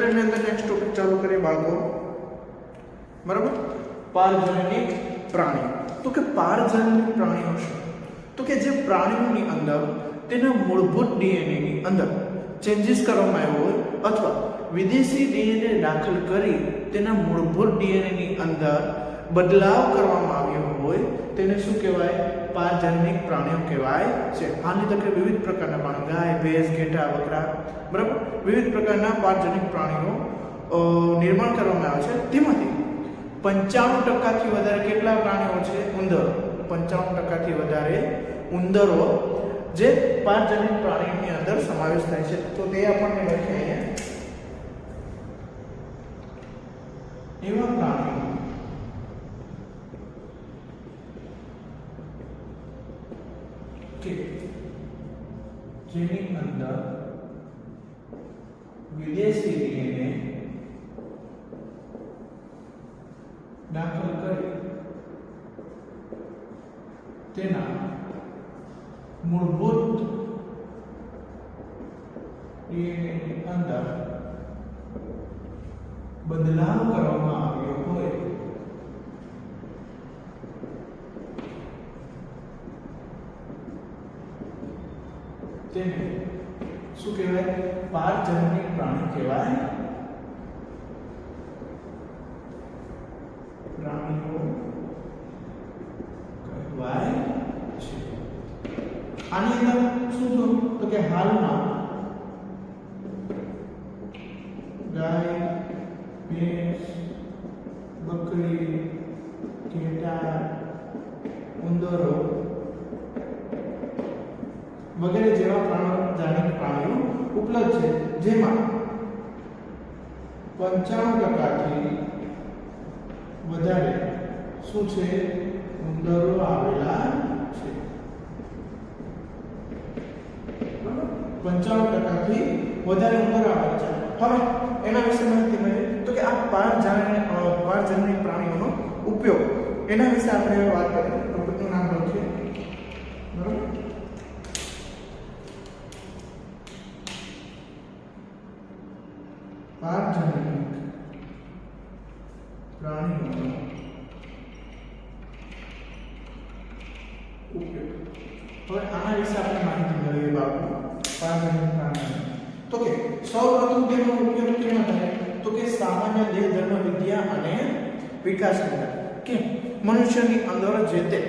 ચેપ્ટરની અંદર next topic ચાલુ કરીએ બાળકો, બરાબર. પારજનનિક પ્રાણી. તો કે પારજનનિક પ્રાણીઓ શું? તો કે જે પ્રાણીઓની અંદર તેના મૂળભૂત ડીએનએ ની અંદર ચેન્જીસ કરવામાં આવ્યો હોય અથવા વિદેશી ડીએનએ દાખલ કરી તેના મૂળભૂત ડીએનએ ની અંદર બદલાવ કરવામાં આવ્યો હોય તેને શું કહેવાય? પારજનનિક પ્રાણીઓ કહેવાય છે. હાલની તકે વિવિધ પ્રકારના પ્રાણીઓ, ગાય, ભેંસ, ઘેટા, બકરા, બરાબર, વિવિધ પ્રકારના પારજનનિક પ્રાણીઓ નિર્માણ કરવામાં આવે છે. તેમાંથી 95% થી વધારે કેટલા પ્રાણીઓ છે? ઉંદરો. 95% થી વધારે ઉંદરો જે પારજનનિક પ્રાણીની અંદર સમાવેશ થાય છે. તો તે આપણને લખીએ અહીંયા એવા પ્રાણીઓ કે જેની અંદર વિદેશી ડીએનએ દાખલ કરી તેના મૂળભૂત ડીએનએ ની અંદર બદલાવ કરવામાં આવ્યો હોય તેને શું કહેવાય? પારજનનિક પ્રાણી કહેવાય. પ્રાણીઓ કહેવાય છે. આની અંદર શું થયું? તો કે હાલમાં ગાય, ભેંસ, બકરી, ઘેટા, ઉંદરો વગેરે જેવા પારજનનિક પ્રાણીઓ ઉપલબ્ધ છે, જેમાં 95% થી વધારે શું છે? ઉંદરો આવેલા છે. 95% થી વધારે ઉંદરો આવેલા છે. હવે એના વિશે માહિતી મળે તો કે આ પારજનનિક પ્રાણીઓનો ઉપયોગ, એના વિશે આપણે વાત કરીએ. ટોપિકનું નામ લખીએ, બરાબર. પારજનનિક પ્રાણીઓનો ઉપયોગ. હવે આના વિશે આપણે માહિતી મેળવીએ બાળકો. પારજનનિક પ્રાણીઓ તો કે સૌપ્રથમ તેનો ઉપયોગ કેમાં થાય? તો કે સામાન્ય દેહ ધર્મ વિદ્યા અને વિકાસ માટે, કે મનુષ્યની અંદર જે તે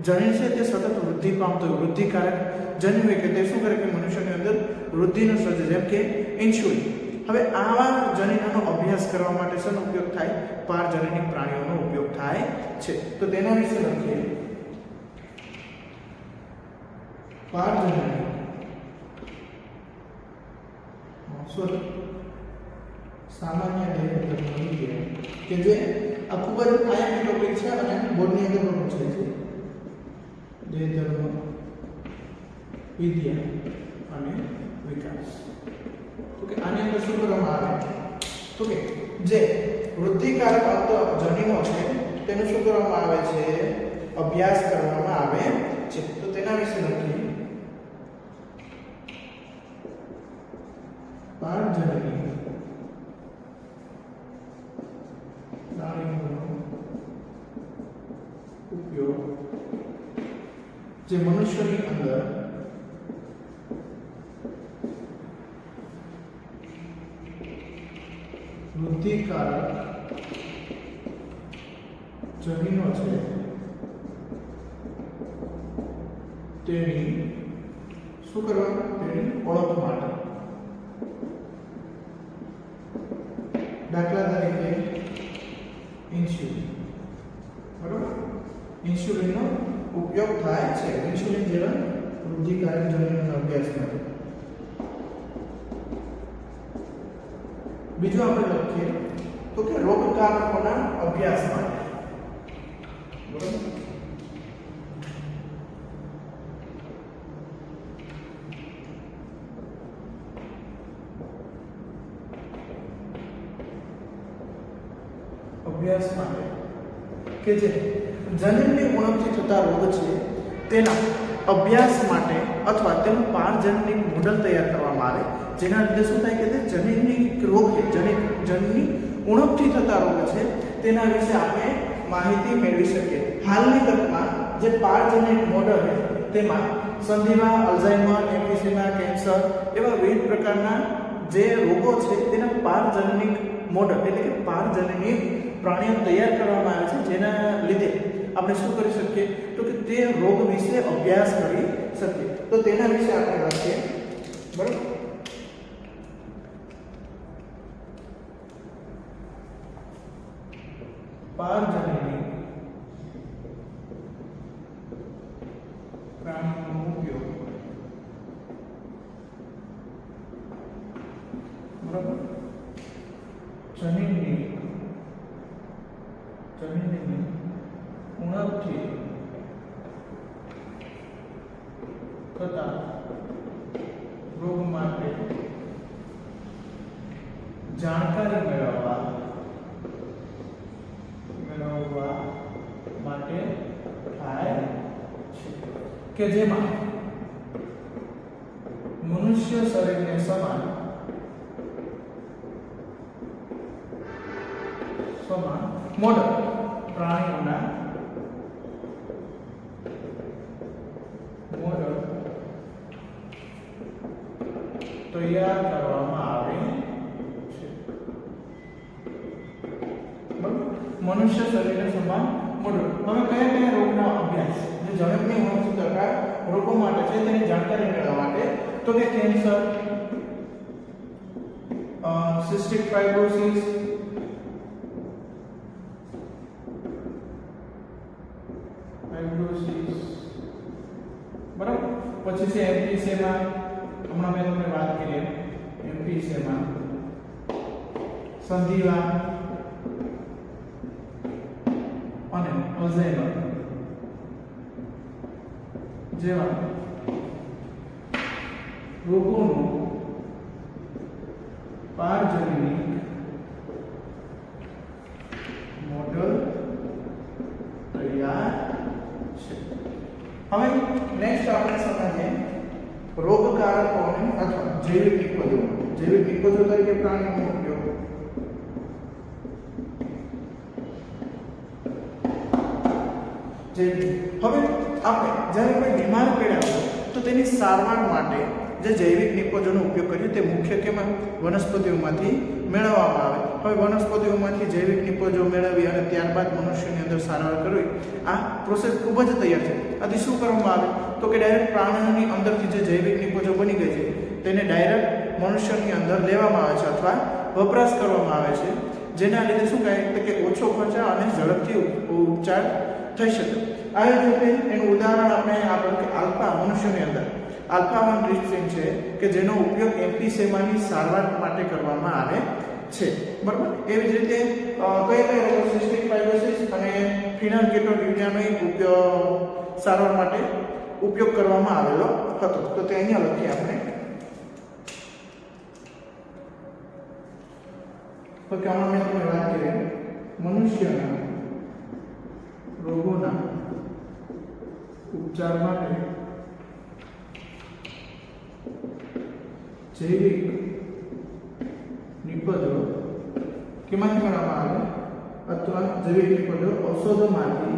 જનીન છે તે સતત વૃદ્ધિ પામતો હોય, વૃદ્ધિકારક જન્મ હોય કે તે શું કરે કે મનુષ્યની અંદર વૃદ્ધિનો સર્જે, જેમ કે ઇન્સ્યુલિન. હવે આવા જનીનોનો અભ્યાસ કરવા માટે શેનો ઉપયોગ થાય? પારજનનિક પ્રાણીઓનો ઉપયોગ થાય છે. તો તેના વિશે લખીએ. પારજનનિક સામાન્ય દેહ ધર્મ વિદ્યા, કે જે આ ખૂબ જ આયામી ટોપિક છે અને બોર્ડની અંદર પણ પૂછાય છે. દેહ ધર્મ વિદ્યા અને વિકાસ. તો કે આની અંદર શું કરવામાં આવે? તો કે જે વૃદ્ધિકારક જનીનો છે તેનું શું કરવામાં આવે છે? અભ્યાસ કરવામાં આવે છે. તો તેના વિશે લખીએ. પારજનનિક પ્રાણીઓનો ઉપયોગ જે મનુષ્યની અંદર વૃદ્ધિકારક જનીનો છે તેની શું કરવા? તેની ઓળખ માટે. દાખલા તરીકે ઇન્સ્યુલિન, બરાબર. ઇન્સ્યુલિનનો ઉપયોગ થાય છે ઇન્સ્યુલિન જેવા વૃદ્ધિકારક જનીનોના અભ્યાસ માટે. બીજું આપણે લખીએ તો કે રોગકારકોના અભ્યાસ માટે, બરાબર. અભ્યાસ માટે કે જે જનીનની ઉણપથી થતા રોગ છે તેના અભ્યાસ માટે અથવા તેનું પારજનનિક મોડેલ તૈયાર કરવામાં આવે, જેના લીધે શું થાય કે તે જનીનની રોગ છે, જનીન ઉણપથી થતા રોગ છે તેના વિશે આપણે માહિતી મેળવી શકીએ. હાલની તકમાં જે પારજનિક મોડલ છે તેમાં સંધિવા, અલ્ઝાઇમર, એમ્ફીસેમા, કેન્સર એવા વિવિધ પ્રકારના જે રોગો છે તેના પારજનિક મોડલ એટલે કે પારજનિક પ્રાણીઓ તૈયાર કરવામાં આવે છે, જેના લીધે આપણે શું કરી શકીએ તો કે તે રોગ વિશે અભ્યાસ કરી શકીએ. તો તેના વિશે આપણે વાંચીએ. બરાબર, પારજનિક પ્રાણીનો ઉપયોગ. બરાબર, જનીનની ઉણપથી થતા રોગ માટે જાણકારી મેળવવા માટે થાય છે, કે જેમાં મનુષ્ય શરીરને સમાન મોડલ પ્રાણીઓના મોડલ તૈયાર કરવામાં આવે છે. મનુષ્ય શરીરને સમાન મોડલ. હવે કયા કયા રોગના અભ્યાસ જે જણકની ઉણપથી થતા રોગો માટે છે તેની જાણકારી મેળવવા માટે તો કે કેન્સર, સિસ્ટિક ફાઇબ્રોસિસ, બરાબર, પછી છે એમ્ફીસેમા, હમણાં મેં તમને વાત કરી એમ્ફીસેમા, સંધિવા અને અલ્ઝાઇમર જેવા રોગોનો પારજનિક મોડલ તૈયાર છે. હવે નેક્સ્ટ આપણે સમજીએ રોગકારકોને અથવા જૈવિક નિપજો. જૈવિક નિપજો તરીકે પ્રાણીઓનો ઉપયોગ. હવે આપણે જ્યારે કોઈ બીમાર પડ્યા તો તેની સારવાર માટે જે જૈવિક નિપજોનો ઉપયોગ કરીએ તે મુખ્ય કેમાં વનસ્પતિઓમાંથી મેળવવામાં આવે. હવે વનસ્પતિઓમાંથી જૈવિક નિપજો મેળવી અને ત્યારબાદ મનુષ્યની અંદર સારવાર કરવી, આ પ્રોસેસ ખૂબ જ તૈયાર છે. આથી શું કરવામાં આવે તો કે ડાયરેક્ટ પ્રાણીઓની અંદરથી જે જૈવિક નિપજો બની ગઈ છે તેને ડાયરેક્ટ મનુષ્યની અંદર લેવામાં આવે છે અથવા વપરાશ કરવામાં આવે છે, જેના લીધે શું કહે કે ઓછો ખર્ચા અને ઝડપથી ઉપચાર થઈ શકે. આવી રીતે એનું ઉદાહરણ આપણે આપેલું કે આલ્ફા મનુષ્યની અંદર આલ્ફા-1 ટ્રિપ્સિન છે કે જેનો ઉપયોગ એમ્ફીસેમાની સારવાર માટે કરવામાં આવે છે. બરાબર, એવી જ રીતે કઈ રોગો સિસ્ટિક ફાઇબ્રોસિસ અને ફિનાલ્કેટોલ્યુરિયાનો ઉપયોગ સારવાર માટે ઉપયોગ કરવામાં આવેલો હતો. તો તે અહીંયા લખીએ આપણે. તો કે હમણાં મેં તમને વાત કરી મનુષ્યના રોગોના ઉપચાર માટે જૈવિક નિપજો કેમાંથી મેળવવામાં આવે અથવા જૈવિક નિપજો ઔષધોમાંથી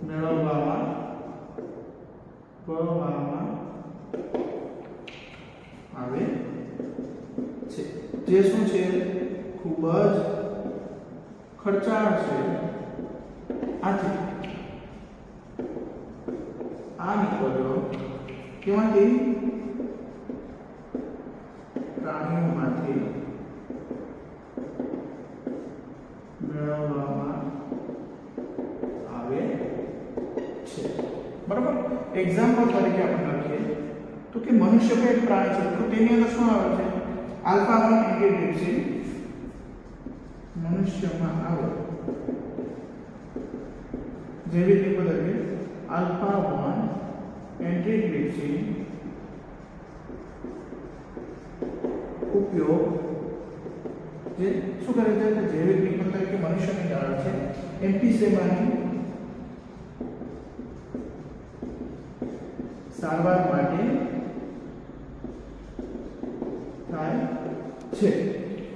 મેળવવામાં આવે છે, જે શું છે ખૂબ જ ખર્ચાળ છે. આથી આ નિપજો કેમાંથી પ્રાણીઓમાંથી મેળવવામાં આવે છે. બરાબર, એક્ઝામ્પલ તરીકે આપણે લખીએ તો કે મનુષ્ય પણ એક પ્રાણી છે તો તેની અંદર શું આવે છે આલ્ફા-1 એન્ટીટ્રિપ્સિન મનુષ્યમાં આવે જૈવિક નિપજો તરીકે આલ્ફા-1 એન્ટીટ્રિપ્સિન ઉપયોગ જે શું કરે છે કે જૈવિક નિપજો તરીકે મનુષ્યની આવે છે એમ્ફીસેમાની સારવાર માટે થાય છે,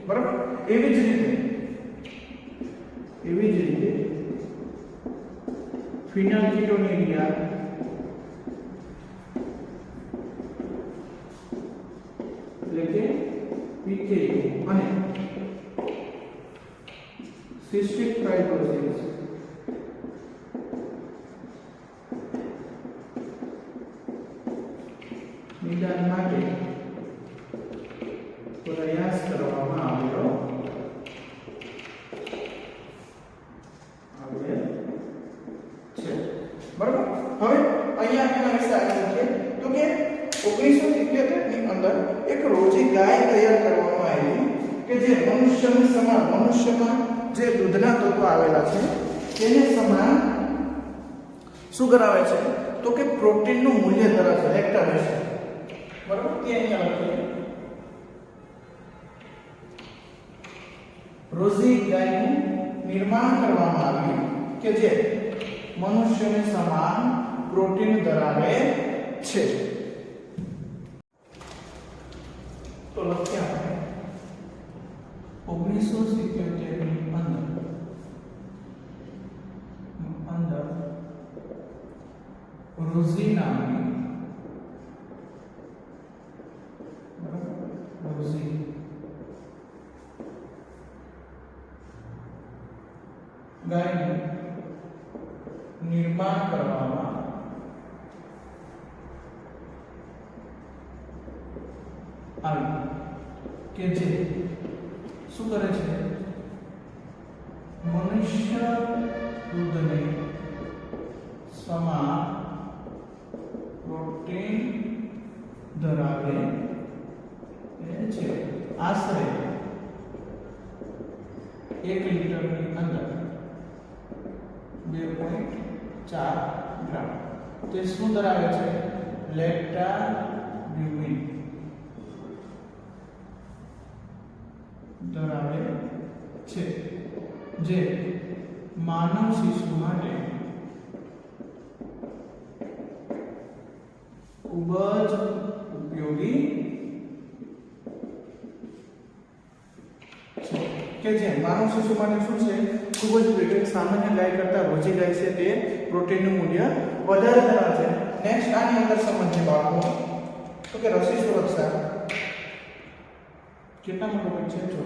બરાબર. એવી જ રીતે ફિનાલ્કીટોનેરિયા એટલે કે પીકેયુ અને સિસ્ટિક ફાઇબ્રોસિસ નિદાન માટે પ્રયાસ કરવામાં આવ્યો છે, બરાબર. હવે અહીંયા એના વિશે આગળ છે તો કે 1977 ની અંદર એક રોજી ગાય તૈયાર કરવામાં આવી કે જે મનુષ્યની સમાન, મનુષ્યમાં જે દૂધના તત્વો આવેલા છે તેને સમાન શું કરાવે છે તો કે પ્રોટીનનું મૂલ્ય ધરાવે છે, લેક્ટાવેશન, બરાબર. તે અહીંયા લખીએ રોજી ગાયનું નિર્માણ કરવામાં આવ્યું કે જે મનુષ્યને સમાન પ્રોટીન ધરાવે છે. તો લખીએ આપણે 1977 ની અંદર રોઝી નામની ગાયનું નિર્માણ કરવામાં આવ્યું કે જે શું કરે છે મનુષ્ય દૂધને સમાન પ્રોટીન ધરાવે છે. આશરે 1 લીટરની અંદર 2.4 ગ્રામ તે શું ધરાવે છે લેક્ટાબ્યુમિન ધરાવે છે, જે માનવ શિશુ માટે ખૂબ જ ઉપયોગી છે. કે જે માનવ શિશુ માટે શું છે ખૂબ જ ઉપયોગી. સામાન્ય ગાય કરતા રોજી ગાય છે તે પ્રોટીનનું મૂલ્ય વધારે ધરાવે છે. નેક્સ્ટ આની અંદર સમજીએ બાળકો તો કે રસી સુરક્ષા કેટલા મોટો પોઈન્ટ છે જો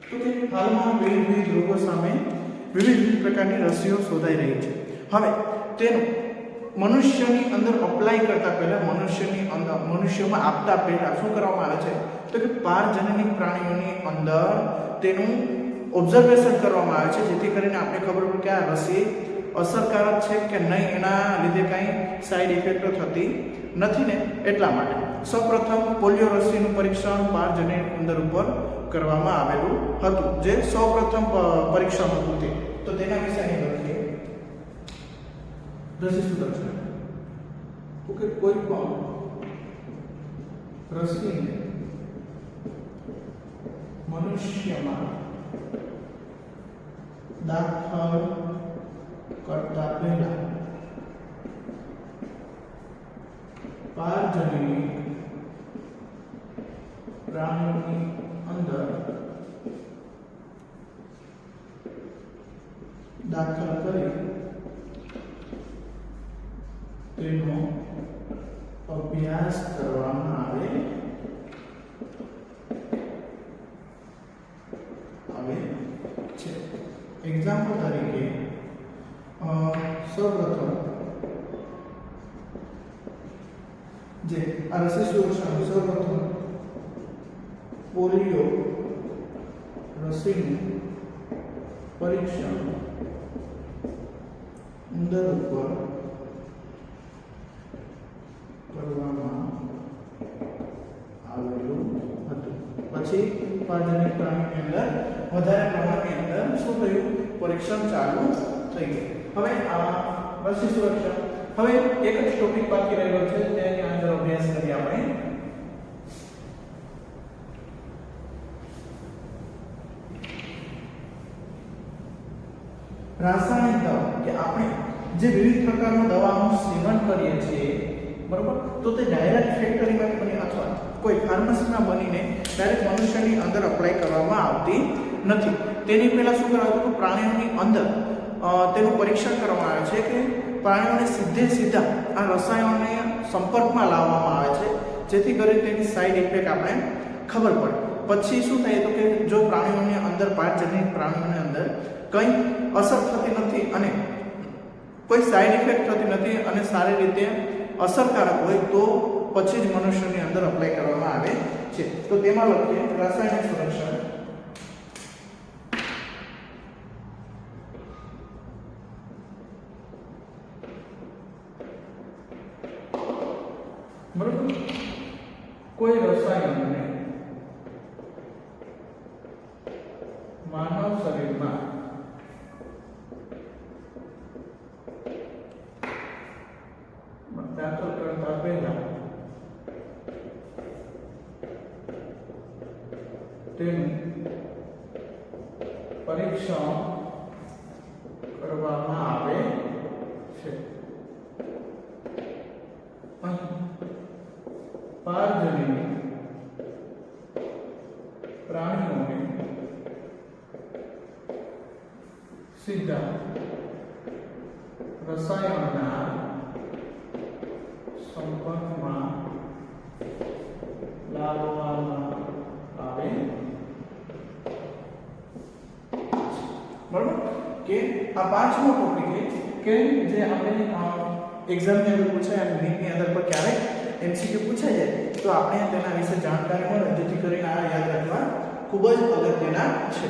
તો કે હાલમાં વિવિધ રોગો સામે વિવિધ પ્રકારની રસીઓ શોધાઈ રહી છે. હવે તેનું મનુષ્યની અંદર અપ્લાય કરતા પહેલા મનુષ્યમાં આપતા પહેલા શું કરવામાં આવે છે તો કે પારજનનિક પ્રાણીઓની અંદર તેનું ઓબ્ઝર્વેશન કરવામાં આવે છે, જેથી કરીને આપણે ખબર પડે કે આ રસી અસરકારક છે કે નહીં, એના લીધે કાંઈ સાઈડ ઇફેક્ટો થતી નથી ને એટલા માટે. સૌપ્રથમ પોલિયો રસીનું પરીક્ષણ પારજનનિક ઉંદર ઉપર કરવામાં આવેલું હતું, જે સૌપ્રથમ પરીક્ષણ હતું તે. તો તેના વિશે અહીં લખીએ રસી સુરક્ષા તો કે કોઈ પણ રસીને મનુષ્યમાં દાખલ કરતા પહેલા પારજનનિક પ્રાણીઓની અંદર દાખલ કરી તેનો અભ્યાસ કરવામાં આવે છે. એક્ઝામ્પલ તરીકે સૌપ્રથમ જે આ રસી સુરક્ષાનું સૌપ્રથમ પોલિયો રસીનું પરીક્ષણ ઉંદર ઉપર કરવામાં આવેલું હતું. પછી પારજનનિક પ્રાણીની અંદર વધારે પ્રમાણની અંદર શું થયું પરીક્ષણ ચાલુ થઈ ગયું. હવે આ રસી સુરક્ષા હવે એક જ ટોપિક બાકી રહેલો છે, તેની અંદર અભ્યાસ કરીએ આપણે. રાસાયણિક દવા કે આપણે જે વિવિધ પ્રકારના દવાનું સેવન કરીએ છીએ બરોબર, તો તે ડાયરેક્ટ ફેક્ટરીમાં બની અથવા કોઈ ફાર્મસીમાં બનીને ડાયરેક્ટ મનુષ્યની અંદર અપ્લાય કરવામાં આવતી નથી. તેની પહેલા શું કરવામાં આવતું? પ્રાણીઓની અંદર તેનું પરીક્ષણ કરવામાં આવે છે કે પ્રાણીઓને સીધા આ રસાયણોને સંપર્કમાં લાવવામાં આવે છે, જેથી કરીને તેની સાઈડ ઇફેક્ટ આપણે ખબર પડે. પછી શું થાય તો કે જો પ્રાણીઓની અંદર પારજન્ય પ્રાણીઓની અંદર કંઈ અસર થતી નથી અને કોઈ સાઈડ ઇફેક્ટ થતી નથી અને સારી રીતે અસરકારક હોય તો પછી જ મનુષ્યની અંદર અપ્લાય કરવામાં આવે છે. તો તેમાં લખીએ રાસાયણિક સુરક્ષા. બરોબર, કોઈ રસાયણને માનવ શરીરમાં દાખલ કરતા પહેલા તેનું પરીક્ષણ કરવામાં આવે છે. પારજન્ય પ્રાણીઓને સીધા રસાયણના સંપર્કમાં લાવવામાં આવે. બરોબર કે આ પાંચમો ટોપિક કે જે આપણે એક્ઝામની અંદર પૂછાય અને નીટની અંદર પર ક્યારેક MCQ પૂછાઈ જાય તો આપણે તેના વિશે જાણકારી મળે, જેથી કરીને આ યાદ રાખવા ખૂબ જ અગત્યના છે.